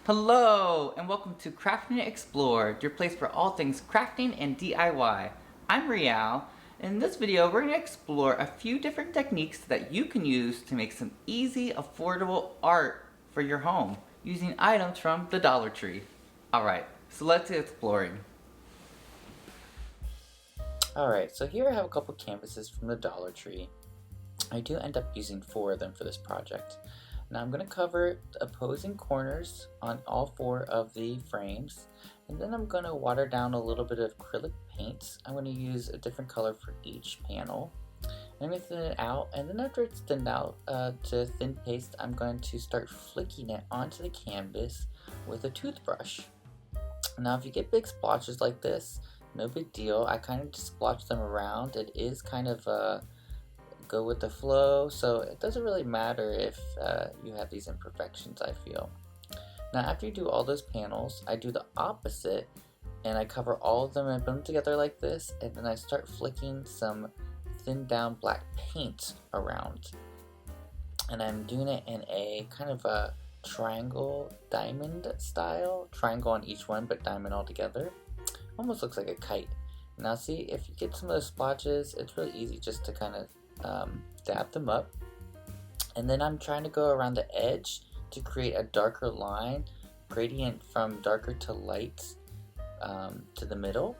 Hello, and welcome to Crafting Explored, your place for all things crafting and DIY. I'm Rial, and in this video we're going to explore a few different techniques that you can use to make some easy, affordable art for your home using items from the Dollar Tree. Alright, so let's get exploring. Alright, so here I have a couple canvases from the Dollar Tree. I do end up using 4 of them for this project. Now I'm going to cover the opposing corners on all 4 of the frames, and then I'm going to water down a little bit of acrylic paint. I'm going to use a different color for each panel. I'm going to thin it out, and then after it's thinned out to thin paste, I'm going to start flicking it onto the canvas with a toothbrush. Now if you get big splotches like this, no big deal. I kind of just splotch them around. It is kind of go with the flow, so it doesn't really matter if you have these imperfections, I feel. Now after you do all those panels, I do the opposite, and I cover all of them and put them together like this, and then I start flicking some thinned down black paint around. And I'm doing it in a kind of a triangle diamond style, triangle on each one but diamond all together. Almost looks like a kite. Now see, if you get some of those splotches, it's really easy just to kind of dab them up. And then I'm trying to go around the edge to create a darker line, gradient from darker to light to the middle.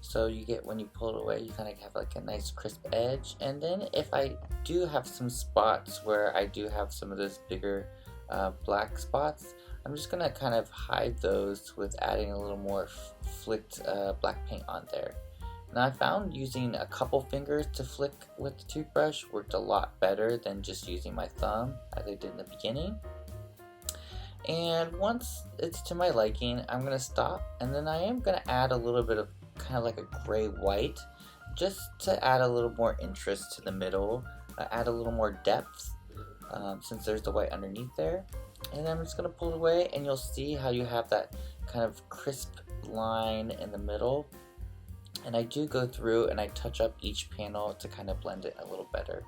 So you get, when you pull it away, you kind of have like a nice crisp edge. And then if I do have some spots where I do have some of those bigger black spots, I'm just going to kind of hide those with adding a little more flicked black paint on there. Now I found using a couple fingers to flick with the toothbrush worked a lot better than just using my thumb as I did in the beginning. And once it's to my liking, I'm going to stop, and then I am going to add a little bit of kind of like a gray white just to add a little more interest to the middle, add a little more depth since there's the white underneath there. And then I'm just going to pull it away, and you'll see how you have that kind of crisp line in the middle. And I do go through and I touch up each panel to kind of blend it a little better.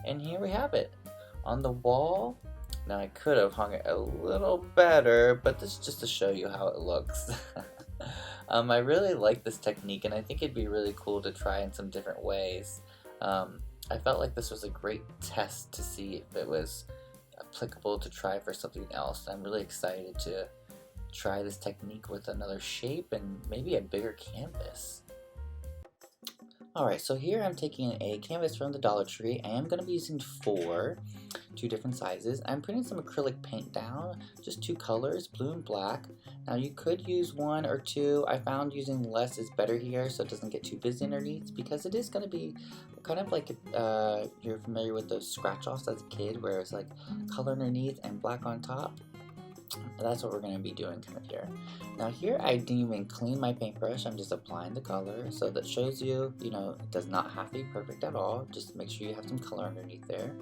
And here we have it on the wall. Now I could have hung it a little better, but this is just to show you how it looks. I really like this technique, and I think it'd be really cool to try in some different ways. I felt like this was a great test to see if it was applicable to try for something else. I'm really excited to try this technique with another shape and maybe a bigger canvas. Alright, so here I'm taking a canvas from the Dollar Tree. I am going to be using 2 different sizes. I'm putting some acrylic paint down, just 2 colors, blue and black. Now you could use 1 or 2. I found using less is better here so it doesn't get too busy underneath, because it is going to be kind of like you're familiar with those scratch-offs as a kid where it's like color underneath and black on top. That's what we're going to be doing kind of here. Now here I didn't even clean my paintbrush. I'm just applying the color, so that shows you, it does not have to be perfect at all. Just make sure you have some color underneath there.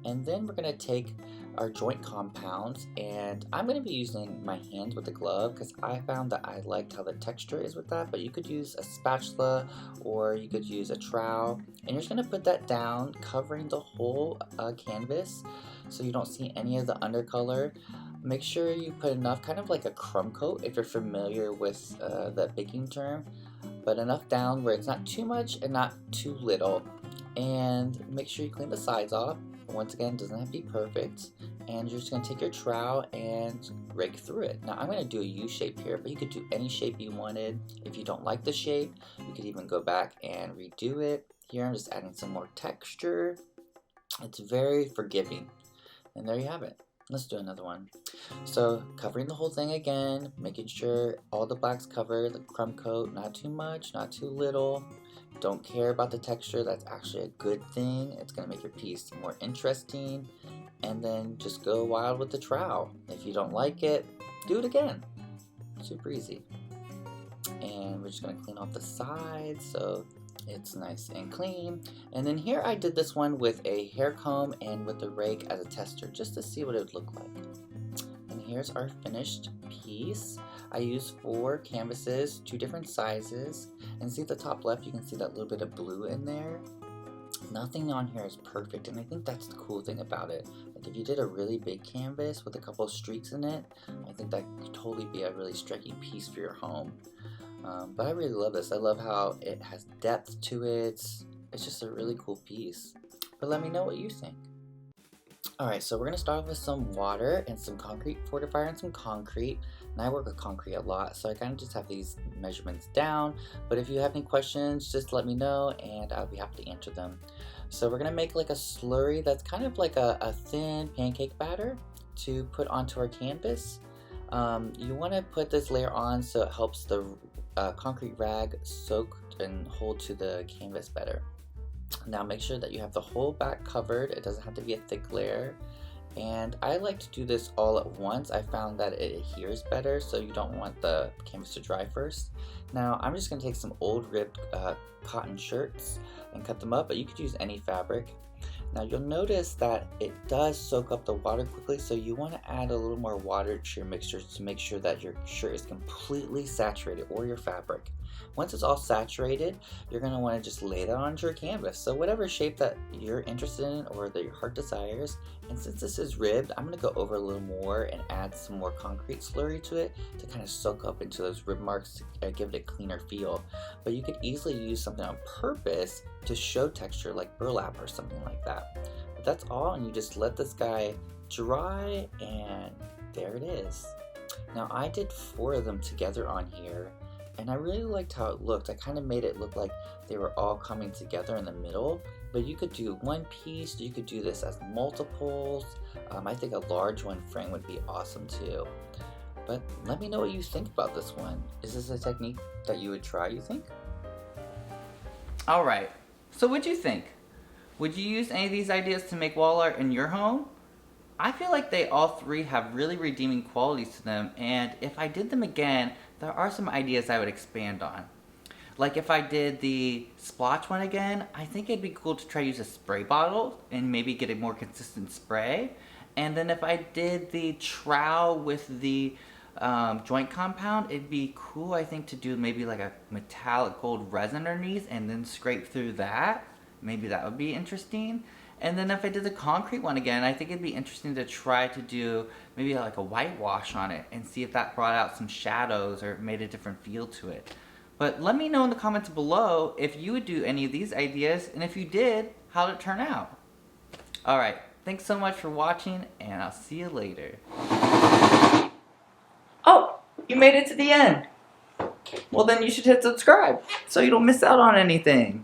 And then we're going to take our joint compounds, and I'm going to be using my hands with the glove because I found that I liked how the texture is with that, but you could use a spatula or you could use a trowel, and you're just going to put that down, covering the whole canvas so you don't see any of the undercolor. Make sure you put enough, kind of like a crumb coat if you're familiar with that baking term, but enough down where it's not too much and not too little. And make sure you clean the sides off. Once again, it doesn't have to be perfect. And you're just going to take your trowel and rake through it. Now I'm going to do a U shape here, but you could do any shape you wanted. If you don't like the shape, you could even go back and redo it. Here I'm just adding some more texture. It's very forgiving. And there you have it. Let's do another one. So covering the whole thing again, making sure all the black's covered, the crumb coat, not too much, not too little. Don't care about the texture, that's actually a good thing. It's gonna make your piece more interesting. And then just go wild with the trowel. If you don't like it, do it again. Super easy. And we're just gonna clean off the sides so it's nice and clean. And then here I did this one with a hair comb and with the rake as a tester just to see what it would look like. And here's our finished piece. I used 4 canvases, 2 different sizes, and see at the top left you can see that little bit of blue in there. Nothing on here is perfect, and I think that's the cool thing about it. Like if you did a really big canvas with a couple of streaks in it, I think that could totally be a really striking piece for your home. But I really love this. I love how it has depth to it. It's just a really cool piece. But let me know what you think. Alright, so we're going to start off with some water and some concrete fortifier and some concrete. And I work with concrete a lot, so I kind of just have these measurements down. But if you have any questions, just let me know and I'll be happy to answer them. So we're going to make like a slurry that's kind of like a thin pancake batter to put onto our canvas. You want to put this layer on so it helps the concrete rag soak and hold to the canvas better. Now make sure that you have the whole back covered. It doesn't have to be a thick layer. And I like to do this all at once. I found that it adheres better, so you don't want the canvas to dry first. Now I'm just going to take some old ribbed cotton shirts and cut them up, but you could use any fabric. Now you'll notice that it does soak up the water quickly, so you want to add a little more water to your mixture to make sure that your shirt is completely saturated, or your fabric. Once it's all saturated, you're going to want to just lay that onto your canvas. So whatever shape that you're interested in or that your heart desires. And since this is ribbed, I'm going to go over a little more and add some more concrete slurry to it to kind of soak up into those rib marks to give it a cleaner feel. But you could easily use something on purpose to show texture, like burlap or something like that. But that's all, and you just let this guy dry, and there it is. Now I did 4 of them together on here, and I really liked how it looked. I kind of made it look like they were all coming together in the middle, but you could do one piece, you could do this as multiples. I think a large one frame would be awesome too. But let me know what you think about this one. Is this a technique that you would try, you think? Alright, so what'd you think? Would you use any of these ideas to make wall art in your home? I feel like they all 3 have really redeeming qualities to them, and if I did them again, there are some ideas I would expand on. Like if I did the splotch one again, I think it'd be cool to try to use a spray bottle and maybe get a more consistent spray. And then if I did the trowel with the joint compound, it'd be cool, I think, to do maybe like a metallic gold resin underneath and then scrape through that. Maybe that would be interesting. And then if I did the concrete one again, I think it'd be interesting to try to do maybe like a whitewash on it and see if that brought out some shadows or made a different feel to it. But let me know in the comments below if you would do any of these ideas, and if you did, how did it turn out? Alright, thanks so much for watching, and I'll see you later. Oh, you made it to the end! Well then you should hit subscribe so you don't miss out on anything.